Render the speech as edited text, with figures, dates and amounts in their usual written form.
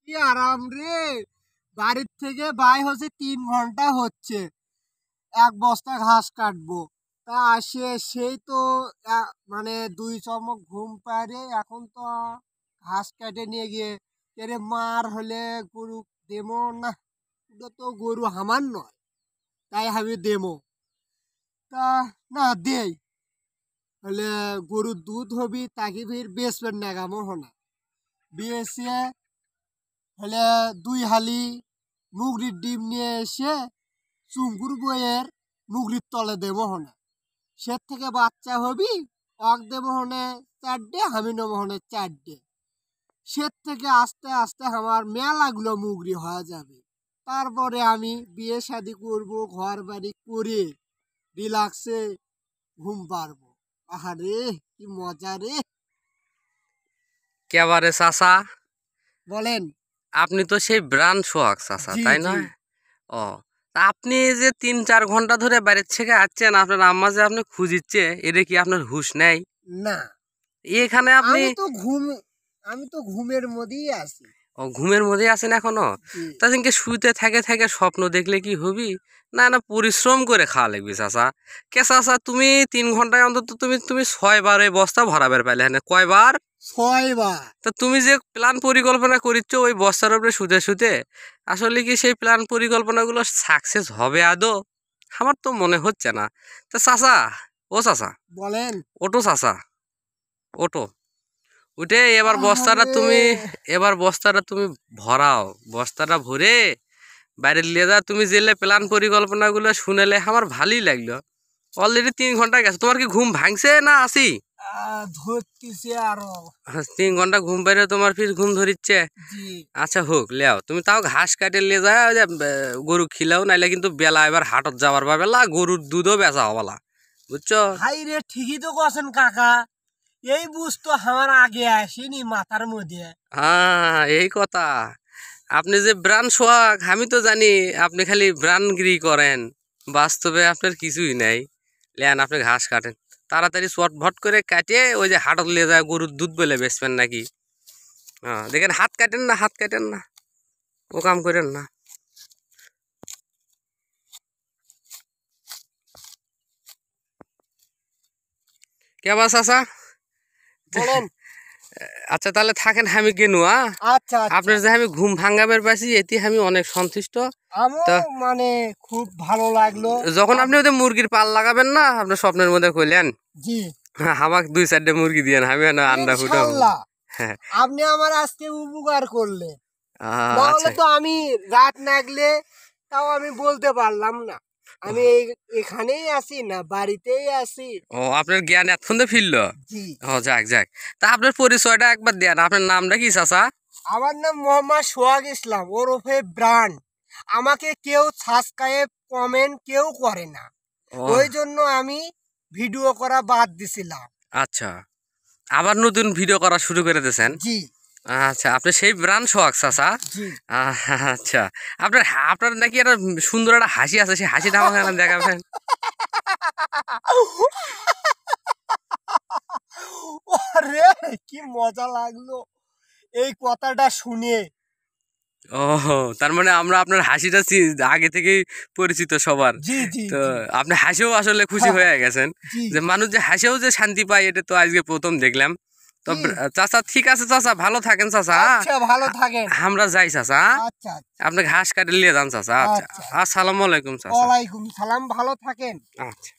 কি আরাম রে। বাড়ির থেকে বাই হচ্ছে 3 ঘন্টা হচ্ছে, 1 বস্তা ঘাস কাটবো। তা আসে সেই তো মানে 2 চমক ঘুম পাড়ে এখন তো ঘাস কেটে নিয়ে গিয়ে এরে মার হলে গরু দেবো না। ওটা তো গরু আমার নয়, তাই আমি দেবো। তা না দেই হলে গরুর দুধ হবি তাকে ফির বেচবেন না গামো হনা বেচে হলে 2 হালি মুগরির ডিম নিয়ে এসে চুঙ্গুর বইয়ের মুগরির তলে দেবো হনে, সে থেকে বাচ্চা হবি অক দেবো হনে 4টে, আমি নেবো হনে 4টে। সে থেকে আস্তে আস্তে আমার মেলাগুলো মুগরি হয়ে যাবে। তারপরে আমি বিয়ে শাদি করবো, ঘর বাড়ি করে রিল্যাক্সে ঘুম পারবো। আহারে কি মজা রে। কেবারে চাচা, বলেন। আপনি তো সেই ব্রান সোহাগ চাচা, জি তাই জি নয়? ও, তা আপনি যে 3-4 ঘন্টা ধরে বাড়ির থেকে আসছেন, আপনার আম্মা যে আপনি খুঁজিচ্ছে, এটা কি আপনার হুঁশ নেই? না, এখানে আপনি আমি তো ঘুমের মধ্যেই আছি। ও, ঘুমের মধ্যে আছেন এখনো? জি। তা দিনকে শুইতে থাকে থাকে স্বপ্ন দেখলে কি হবি? না না, পরিশ্রম করে খাওয়া লাগবে চাচা। কে চাচা, তুমি 3 ঘন্টায় অন্তত তুমি তুমি 6 বার ওই বস্তা ভরাবার পাইলে হ্যাঁ? কয়বার? 6 বার। তা তুমি যে প্ল্যান পরিকল্পনা করিচ্ছ ওই বস্তার উপরে শুতে শুতে, আসলে কি সেই প্ল্যান পরিকল্পনাগুলো সাকসেস হবে আদৌ? আমার তো মনে হচ্ছে না। তা চাচা, ও চাচা, বলেন। ওটো চাচা, ওটো উঠে এবার আহারে বস্তাটা তুমি ভরাও। বস্তাটা ভরে বাইরে নিয়ে যা। তুমি জেলে প্ল্যান পরিকল্পনাগুলো শুনেলে আমার ভালোই লাগলো। অলরেডি 3 ঘন্টা গেছে, তোমার কি ঘুম ভাঙছে না আসি? ধরতেছে আরো। 3 ঘন্টা ঘুম পাইলে তোমার ফির ঘুম ধরিচ্ছে? জি। আচ্ছা হোক, লেও তুমি তাও ঘাস কাটে নিয়ে যা, ওই যে গরু খিলাও, নাইলে কিন্তু বেলা এবার হাটত যাবার বা বেলা গরুর দুধও বেচা হবালা, বুঝছো? হাই রে, ঠিকই তো করছেন কাকা। এই বুঝতো আমার আগে আসেনি মাথার মধ্যে। হ্যাঁ, এই কথা। আপনি যে ব্রান সোহাগ আমি তো জানি, আপনি খালি ব্রানগিরি করেন, বাস্তবে আপনার কিছুই নাই। লেন আপনি ঘাস কাটেন, তাড়াতাড়ি চটভট করে কাটে ওই যে হাটত নিয়ে যায় গরুর দুধ বলে বেচবেন নাকি? হ্যাঁ দেখেন, হাত কাটেন না, হাত কাটেন না, ও কাম করেন না। কে বাস আসা? বলেন। আচ্ছা তাহলে থাকেন, আমি গেনু। আচ্ছা আচ্ছা। আপনার যে আমি ঘুম ভাঙাবার পাইছি এতে আমি অনেক সন্তুষ্ট। তো আমার মানে খুব ভালো লাগলো। যখন আপনি ওদের মুরগির পাল লাগাবেন না, আপনার স্বপ্নের মধ্যে কইলেন জি। আমাকে 2-4টে মুরগি দিয়েন, আমি না আন্ডা ফুটাবো। ইনশাল্লাহ হ্যাঁ। আপনি আমার আজকে উপকার করলেন। না আচ্ছা। হলে তো আমি রাত নাগলে তাও আমি বলতে পারলাম না আমি এখানেই আছি না বাড়িতেই আছি। ও, আপনার জ্ঞান এতক্ষণ ফিরলো? জি। ও যাক যাক। তা আপনার পরিচয়টা একবার দেন, আপনার নামটা কি চাচা? আমার নাম মোহাম্মদ সোহাগ ইসলাম ওরফে ব্রান্ড। আমাকে কেউ সাবস্ক্রাইব কমেন্ট কেউ করে না, ও ওই জন্য আমি ভিডিও করা বাদ দিছিলাম। আচ্ছা, আবার নতুন ভিডিও করা শুরু করে দিয়েছেন? জি আচ্ছা, আপনি সেই ব্রান সোহাগ চাচা? জি। আচ্ছা, আপনার আপনার নাকি একটা সুন্দর একটা হাসি আছে, সেই হাসিটা আমাকে দেখাবেন? আরে কি মজা লাগলো এই কথাটা শুনে। ও, তার মানে আমরা আপনার হাসিটা আগে থেকেই পরিচিত সবার। জি জি তো জি। আপনি হাসিও আসলে খুশি হ্যাঁ, হয়ে গেছেন, জি যে মানুষ যে হাসিও যে শান্তি পায়, এটা তো আজকে প্রথম দেখলাম। তো জি। চাচা ঠিক আছে, চাচা ভালো থাকেন চাচা। আচ্ছা ভালো থাকেন। আমরা যাই চাচা। আচ্ছা আপনি ঘাস কাটে নিয়ে যান চাচা। আচ্ছা, আচ্ছা। আসসালামু আলাইকুম চাচা। ওয়ালাইকুম সালাম, ভালো থাকেন। আচ্ছা।